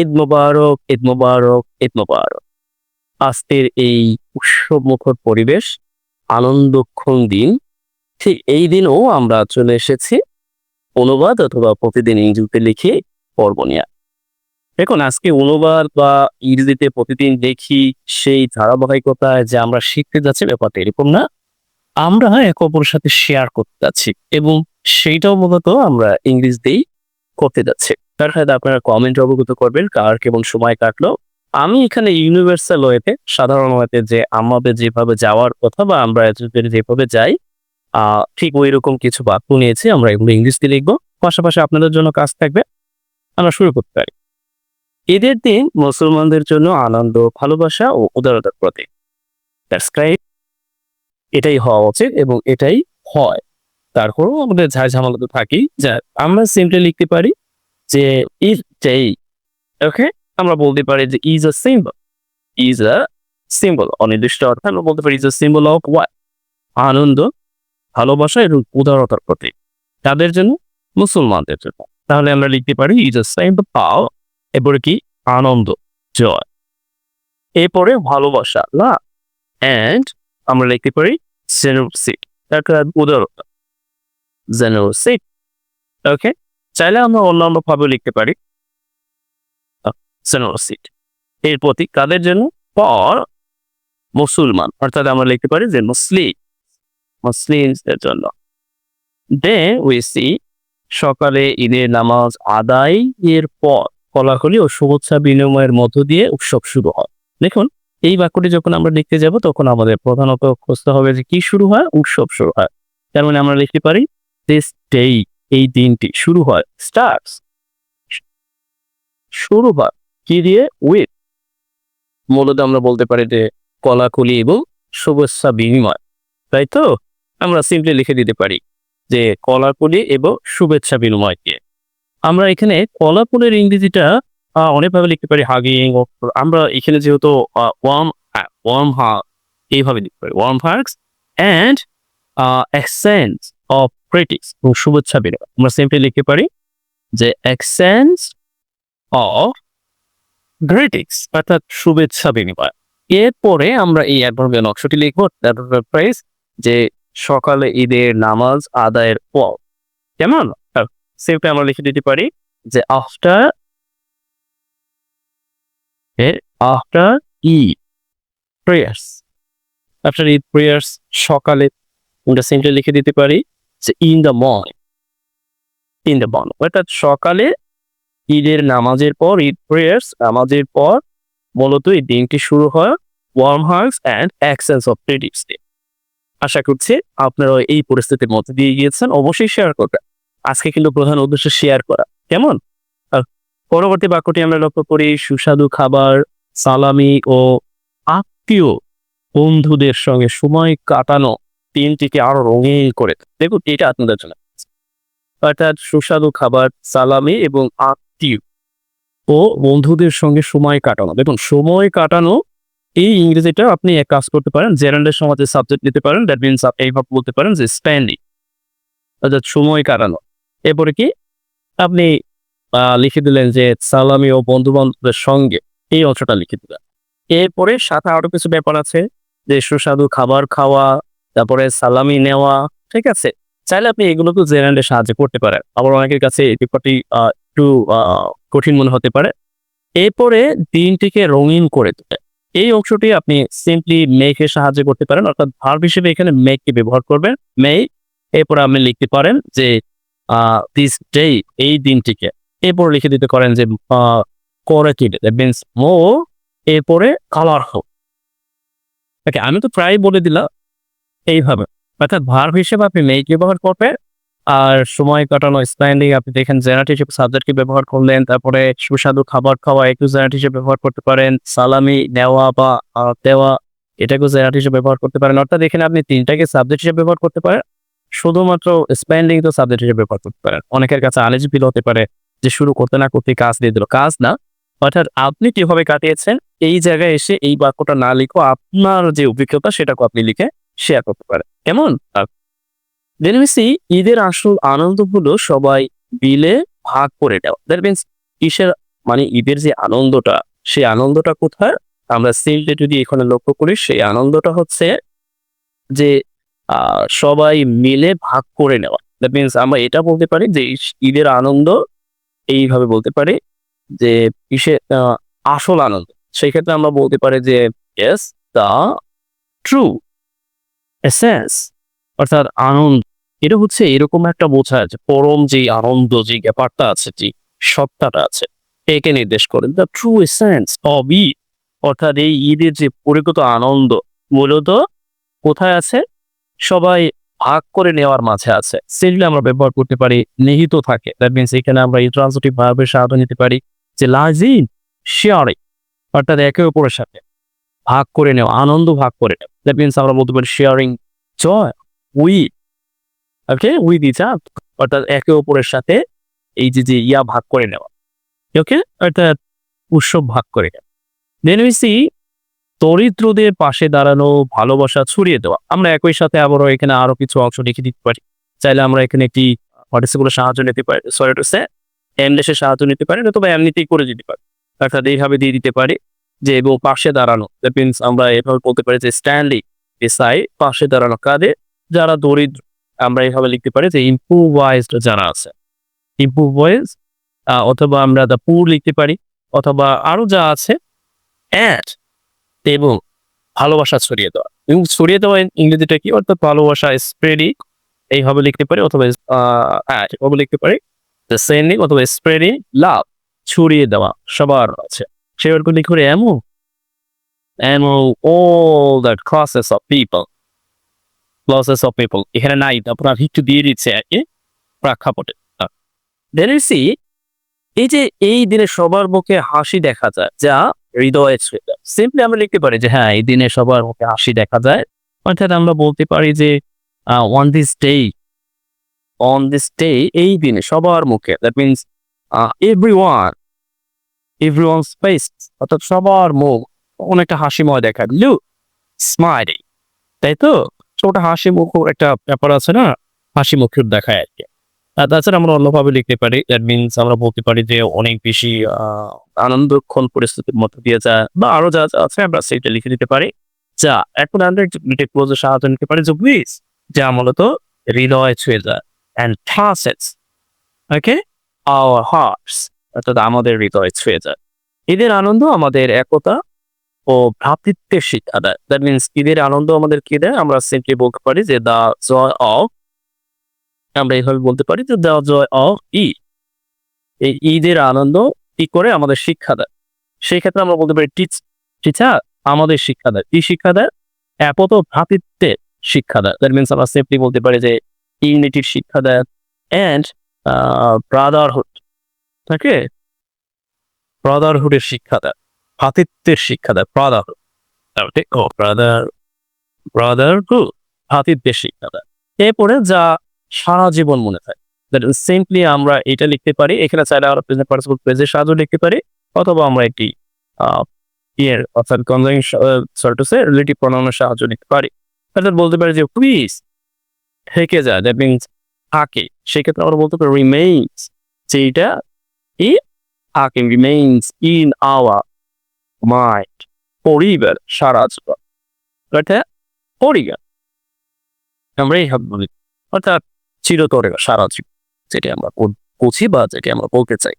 ঈদ মোবারক, ঈদ মোবারক, ঈদ মোবারক। আজকের এই উৎসবমুখর পরিবেশ, আনন্দক্ষণ দিন, ঠিক এই দিনেও আমরা চলে এসেছি অনুবাদ অথবা প্রতিদিন ইংরেজিতে লিখে পড়ব নিয়ে। দেখুন আজকে অনুবাদ বা ইংরেজিতে প্রতিদিন দেখি সেই ধারাবাহিকতায় যে আমরা শিখতে যাচ্ছি ব্যাপারটা এরকম না। আমরা একে অপরের সাথে শেয়ার করতে যাচ্ছি এবং সেইটাও মূলত আমরা ইংরেজিতেই করতে যাচ্ছি। তার সাথে আপনারা কমেন্ট অবগত করবেন কার কেমন সময় কাটলো। আমি এখানে ইউনিভার্সাল ওয়েতে সাধারণ ওয়েতে যে আমাদের যেভাবে যাওয়ার কথা বা আমরা যেভাবে যাই ঠিক ওইরকম কিছু বাক্য নিয়েছি। আমরা এগুলো ইংরেজিতে লিখবো। পাশাপাশি আপনাদের জন্য কাজ থাকবে। আমরা শুরু করতে পারি। ঈদের দিন মুসলমানদের জন্য আনন্দ, ভালোবাসা ও উদারতার প্রতীক। That's right. এটাই হওয়া উচিত এবং এটাই হয়। তারপরেও আমাদের ঝামেলা তো থাকেই। যা আমরা সিম্পলি লিখতে পারি যে ইজ ডে। ওকে? আমরা বলতে পারি যে is a symbol. Is a symbol অনির্দিষ্ট অর্থে আমরা বলতে পারি is a symbol of what? আনন্দ, ভালোবাসা এবং উদারতার প্রতীক। তাদের জন্য? মুসলমানদের জন্য। তাহলে আমরা লিখতে পারি ইজ আ সিম্বল অফ, এরপরে কি? আনন্দ, জয়। এরপরে ভালোবাসা, লাভ। অ্যান্ড আমরা লিখতে পারি জেনারসিটি, তারপর উদারতা, জেনারসিটি। ওকে? চাইলে আমরা অন্যান্য ভাবে লিখতে পারি জেনারসিটি। এর প্রতীক কাদের জন্য? ফর মুসলমান, অর্থাৎ আমরা লিখতে পারি যে মুসলিমদের জন্য। দেন উই সি, সকালে ঈদের নামাজ আদায় এর পর কোলাকুলি ও শুভেচ্ছা বিনিময়ের মধ্য দিয়ে উৎসব শুরু হয়। দেখুন এই বাক্যটি যখন আমরা লিখতে যাব তখন আমাদের প্রধানত খুঁজতে হবে যে কি শুরু হয়? উৎসব শুরু হয়। তার মানে আমরা লিখতে পারি দিস ডে, এই দিনটি শুরু হয়, স্টার্টস, শুরু হয় কি দিয়ে? উইথ। মূলত আমরা বলতে পারি যে কোলাকুলি এবং শুভেচ্ছা বিনিময়, তাই তো? আমরা সিম্পলি লিখে দিতে পারি যে কোলাকুলি এবং শুভেচ্ছা বিনিময় দিয়ে। আমরা এখানে কোলাকুলির ইংরেজিটা অনেকভাবে লিখতে পারি হাগিং। আমরা এখানে যেহেতু ওয়ার্ম হাগ এইভাবে লিখতে পারি, warm hugs and exchange of greetings এবং শুভেচ্ছা বিনিময়। আমরা সিম্পলি লিখতে পারি যে এক্সচেঞ্জ অফ গ্রিটিংস অর্থাৎ শুভেচ্ছা বিনিময়। এরপরে আমরা এই অ্যাডভার্বিয়াল অংশটি লিখবো, ফ্রেজ যে সকালে ঈদের নামাজ আদায়ের পর। কেমন? সিম্পলি আমরা লিখে দিতে পারি যে after Eid prayers, after Eid prayers, সকালে আমরা সিম্পলি লিখে দিতে পারি যে ইন দ্য মর্নিং, অর্থাৎ সকালে ঈদের নামাজের পর, ঈদ প্রেয়ার্স নামাজের পর মূলত এই দিনটি শুরু হয় warm hugs and exchange of greetings দিয়ে। আশা করছি আপনারা এই পরিস্থিতির মধ্যে দিয়ে গিয়েছেন। অবশ্যই শেয়ার করবেন। আজকে কিন্তু প্রধান উদ্দেশ্য শেয়ার করা। কেমন? পরবর্তী বাক্যটি আমরা লক্ষ্য করি সুস্বাদু খাবার, সালামি ও আত্মীয় বন্ধুদের সঙ্গে সময় কাটানো দিনটিকে আরো রঙিন করে। দেখুন এটা আপনাদের জন্য, অর্থাৎ সুস্বাদু খাবার, সালামি এবং আত্মীয় ও বন্ধুদের সঙ্গে সময় কাটানো। দেখুন সময় কাটানো এই ইংরেজিটা আপনি এক কাজ করতে পারেন, জেরান্ডের সমাজে সাবজেক্ট নিতে পারেন। দ্যাট মিনস এইভাবে বলতে পারেন যে স্পেন্ডিং, অর্থাৎ সময় কাটানো। এরপরে কি আপনি লিখে দিলেন যে সালামি ও বন্ধু বান্ধবের সঙ্গে, এই অংশটা লিখে দিলেন। এরপরে সাথে আরো কিছু ব্যাপার আছে যে সুস্বাদু খাবার খাওয়া, তারপরে সালামি নেওয়া। ঠিক আছে? চাইলে আপনি এগুলোকে জেরান্ডের সাহায্যে করতে পারেন। আবার অনেকের কাছে এই ব্যাপারটি একটু কঠিন মনে হতে পারে। এরপরে দিনটিকে রঙিন করে তোলে, এই অংশটি আপনি সিম্পলি মেকের সাহায্যে করতে পারেন, অর্থাৎ ভার্ব হিসেবে এখানে মেককে ব্যবহার করবেন, মেক। এরপরে আপনি লিখতে পারেন যে দিস ডে, এই দিনটিকে। এরপরে লিখে দিতে পারেন যে করেটিভ, দ্যাট মিনস মোর, এরপরে কালারফুল। ওকে, আমি তো প্রায় বলে দিলাম এইভাবে, অর্থাৎ ভার্ব হিসেবে আপনি মেক ব্যবহার করবেন। আর সময় কাটানো স্পেন্ডিং আপনি দেখেন জেনারেটিভ হিসেবে সাবজেক্টকে ব্যবহার করলেন। তারপরে সুস্বাদু খাবার খাওয়া একটু জেনারেটিভ হিসেবে ব্যবহার করতে পারেন। সালামি নেওয়া বা দেওয়া এটাকেও জেনারেটিভ হিসেবে ব্যবহার করতে পারেন। অর্থাৎ এখানে আপনি তিনটাকে সাবজেক্ট হিসেবে ব্যবহার করতে পারেন। শুধুমাত্র স্পেন্ডিং তো সাবজেক্ট হিসেবে ব্যবহার করতে পারেন। অনেকের কাছে আনইজি ফিল হতে পারে যে শুরু করতে না করতে কাজ দিয়ে দিল। কাজ না, অর্থাৎ আপনি কিভাবে কাটিয়েছেন এই জায়গায় এসে এই বাক্যটা না লিখো, আপনার যে অভিজ্ঞতা সেটাকে আপনি লিখে শেয়ার করতে পারেন। কেমন? দেন উই সি, ঈদের আসল আনন্দ হলো সবাই মিলে ভাগ করে দেওয়া। দ্যাট মিনস কিসের মানে ঈদের যে আনন্দটা, সেই আনন্দটা কোথায়? আমরা সিলটা যদি এখানে লক্ষ্য করি, সেই আনন্দটা হচ্ছে যে সবাই মিলে ভাগ করে নেওয়া। দ্যাট মিনস আমরা এটা বলতে পারি যে ঈদের আনন্দ এইভাবে বলতে পারি যে আসল আনন্দ। সেক্ষেত্রে আমরা বলতে পারি যে ইয়েস, দ্য ট্রু এসেন্স অর্থাৎ আনন্দ। এটা হচ্ছে এরকম একটা বোঝায় যে পরম যে আনন্দ, যে ব্যাপারটা আছে, যে সত্তাটা আছে, একে নির্দেশ করে। The true essence of Eid অর্থাৎ এই ঈদের যে প্রকৃত আনন্দ মূলত কোথায় আছে? সবাই ভাগ করে নেওয়ার মাঝে আছে। সেগুলো আমরা ব্যবহার করতে পারি নিহিত থাকে। দ্যাট মিনস এখানে আমরা এই ট্রান্সিটিভ ভার্বের সাহায্য নিতে পারি যে লাজিম শেয়ারিং অর্থাৎ একে অপরের সাথে ভাগ করে নেওয়া, আনন্দ ভাগ করে নেওয়া। দ্যাট মিনস আমরা বলতে পারি sharing joy with, okay, with each other অর্থাৎ একে অপরের সাথে এই যে ভাগ করে নেওয়া, ওকে, অর্থাৎ উৎসব ভাগ করে নেওয়া। দেন উই সি দরিদ্রদের পাশে দাঁড়ানো, ভালোবাসা ছড়িয়ে দেওয়া। আমরা একই সাথে আবারও এখানে আরো কিছু অংশ লিখে দিতে পারি। চাইলে আমরা এখানে একটি পার্টিসিপেলের সাহায্য নিতে পারি, সরি টু সে এমডেসের সাহায্য নিতে পারি, অথবা এমনিতেই করে দিতে পারি। অর্থাৎ এইভাবে দিয়ে দিতে পারি যে এবং পাশে দাঁড়ানো। দ্যাট মিনস আমরা এভাবে বলতে পারি যে স্ট্যান্ডিং বিসাইড, পাশে দাঁড়ানো কাদের? যারা দরিদ্র। আমরা এইভাবে লিখতে পারি যে ইম্প্রোভাইজড যারা আছে, ইম্প্রোভাইজ, অথবা আমরা দ্য পুর লিখতে পারি, অথবা আরো যা আছে অ্যাড এবং ভালোবাসা ছড়িয়ে দেওয়া। এবং ছড়িয়ে দেওয়া ইংরেজিটা কি? অর্থাৎ ভালোবাসা স্প্রেডিং এইভাবে লিখতে পারি, অথবা এভাবে লিখতে পারি দ্য সেন্ডিং, অথবা স্প্রেডিং লাভ, ছড়িয়ে দেওয়া সবার আছে। সেভাবে লিখে করে all the classes of people এখানে নাই, তারপর আমি একটু দিয়ে দিচ্ছে আর কি প্রেক্ষাপটে। Then you see এই যে এই দিনে সবার মুখে হাসি দেখা যায়, যা হৃদয়ে ছুঁয়ে যায়। সিম্পলি আমরা লিখতে পারি যে হ্যাঁ, এই দিনে সবার মুখে হাসি দেখা যায়। অর্থাৎ আমরা বলতে পারি যে on this day এই দিনে সবার মুখে, দ্যাট মিনস everyone's face অর্থাৎ সবার মুখ অনেকটা হাসিময় দেখায়। লুক স্মাইলিং, তাই তো? ওটা হাসি মুখ একটা ব্যাপার আছে না, হাসি মুখের দেখায় আর কি। তাছাড়া আমরা অন্যভাবে লিখতে পারি, দ্যাট মিনস আমরা বলতে পারি যে অনেক বেশি আনন্দক্ষণ পরিস্থিতির মধ্যে দিয়ে যায়, বা আরো যা যা আছে আমরা সেটা লিখে দিতে পারি। যা এখন আমরা ক্লোজের সাহায্য নিতে পারি যে উইচ, যা মূলত হৃদয় ছুঁয়ে যায়, and touches okay hour hertz অর্থাৎ আমাদের হৃদয় ছুঁয়ে যায়। ঈদের আনন্দ আমাদের একতা ও ভ্রাতৃত্বের শিক্ষা দেয়। দ্যাট মিনস ঈদের আনন্দ আমাদের কি দেয়? আমরা সিম্পলি বলতে পারি যে দ্য জয় অফ, আমরা এইভাবে বলতে পারি যে দ্য জয় অফ ঈদ, এই ঈদের আনন্দ কি করে আমাদের শিক্ষা দেয়। সেই ক্ষেত্রে আমরা বলতে পারি টিচার আমাদের শিক্ষা দেয়। কি শিক্ষা দেয়? একত ভ্রাতৃত্বের শিক্ষা দেয়। দ্যাট মিনস আমরা সিম্পলি বলতে পারি যে ইউনিটির শিক্ষা দেয়, অ্যান্ড ব্রাদারহুড, ওকে, ব্রাদারহুডের শিক্ষা দেয়, ভ্রাতৃত্বের শিক্ষা দেয়, ব্রাদারহুড, ব্রাদারহুড ভ্রাতৃত্বের শিক্ষা দেয়। এরপরে যা সারা জীবন মনে থাকে। সিম্পলি আমরা এটা লিখতে পারি, এখানে চাইলে আমরা প্রেজেন্ট পার্টিসিপল প্রেজেন্ট সাহায্য লিখতে পারি, অথবা আমরা একটি অর্থাৎ রিলেটিভ প্রনাউনের সাহায্য নিতে পারি। অর্থাৎ বলতে পারি যে প্লিজ থেকে যায়, দ্যাট মিনস থাকে। সেক্ষেত্রে আমরা বলতে পারি রিমেইনস, যে এটা থাকে, রিমেইনস ইন আওয়ার মাইন্ড, পরিবার সারা জীবন, অর্থাৎ পরিবার আমরা এইভাবে বলি, অর্থাৎ চিরতরে সারা জীবন, যেটি আমরা বুঝি বা যেটি আমরা বলতে চাই।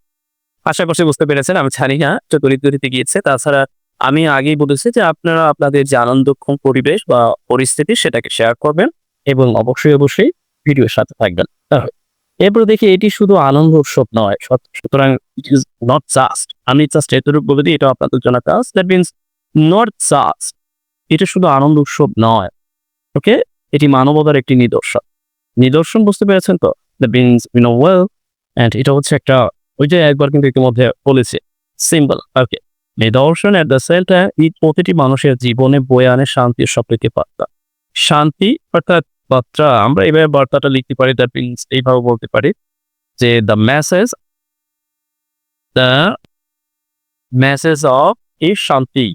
আশা করছি বুঝতে পেরেছেন। আমি জানি না একটু দরিদ্রতে গিয়েছে। তাছাড়া আমি আগেই বলেছি যে আপনারা আপনাদের যে আনন্দক্ষম পরিবেশ বা পরিস্থিতি সেটাকে শেয়ার করবেন, এবং অবশ্যই ভিডিওর সাথে থাকবেন। এরপর দেখি এটি শুধু আনন্দ উৎসব নয়, সুতরাং ইট ইজ নট জাস্ট, আমি জাস্ট এতটুকু বলে দিই, এটা আপনাদের জন্য কাজ। দ্যাট মিনস নট জাস্ট, এটা শুধু আনন্দ উৎসব নয়, ওকে, এটি মানবতার একটি নিদর্শন বুঝতে পেরেছেন তো? দ্যাট মিনস ওয়েল, অ্যান্ড এটা হচ্ছে একটা, ওই যে একবার কিন্তু ইতিমধ্যে বলেছে, সিম্বল, ওকে, নিদর্শন। At the same time Eid প্রতিটি মানুষের জীবনে বয়ে আনে শান্তি ও সম্প্রীতির বার্তা। শান্তি অর্থাৎ বার্তা, আমরা এইভাবে বার্তাটা লিখতে পারি, দ্যাট মিনস এইভাবে বলতে পারি যে দ্য মেসেজ অফ ইজ শান্তি,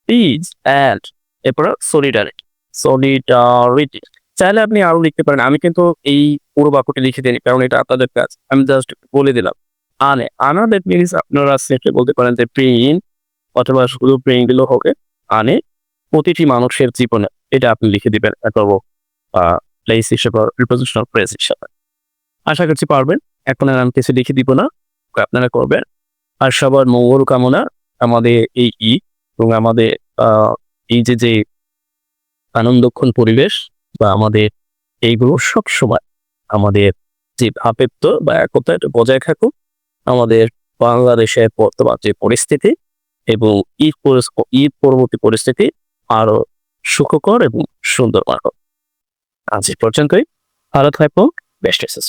পিস অ্যান্ড এরপর সলিডারিটি। চাইলে আপনি আরো লিখতে পারেন, আমি কিন্তু এই পুরো বাক্যটি লিখে দিই কারণ এটা আপনাদের কাজ, আমি জাস্ট বলে দিলাম। আনে, আনা দ্যাট মিনস আপনারা সেটা বলতে পারেন যে প্রেইন অথবা শুধু প্রেইন দিলেও হবে। আনে প্রতিটি মানুষের জীবনে এটা আপনি লিখে দিবেন একটা প্লেস হিসেবে প্রিপোজিশনাল ফ্রেজ হিসেবে। আশা করছি পারবেন। এখন আর আমি কিছু লিখে দিব না। আপনারা করবেন। আর সবার মঙ্গল কামনা। আমাদের এই ঈদ এবং আমাদের আ এই যে আনন্দক্ষণ পরিবেশ বা আমাদের এইগুলো সবসময় আমাদের যে ভ্রাতৃত্ব বা একতা এটা বজায় থাকুক। আমাদের বাংলাদেশের বর্তমান যে পরিস্থিতি এবং ঈদ পরবর্তী পরিস্থিতি আরো সুখকর এবং সুন্দর হোক। আজ এ পর্যন্তই। ভালো থাকবেন। Best wishes.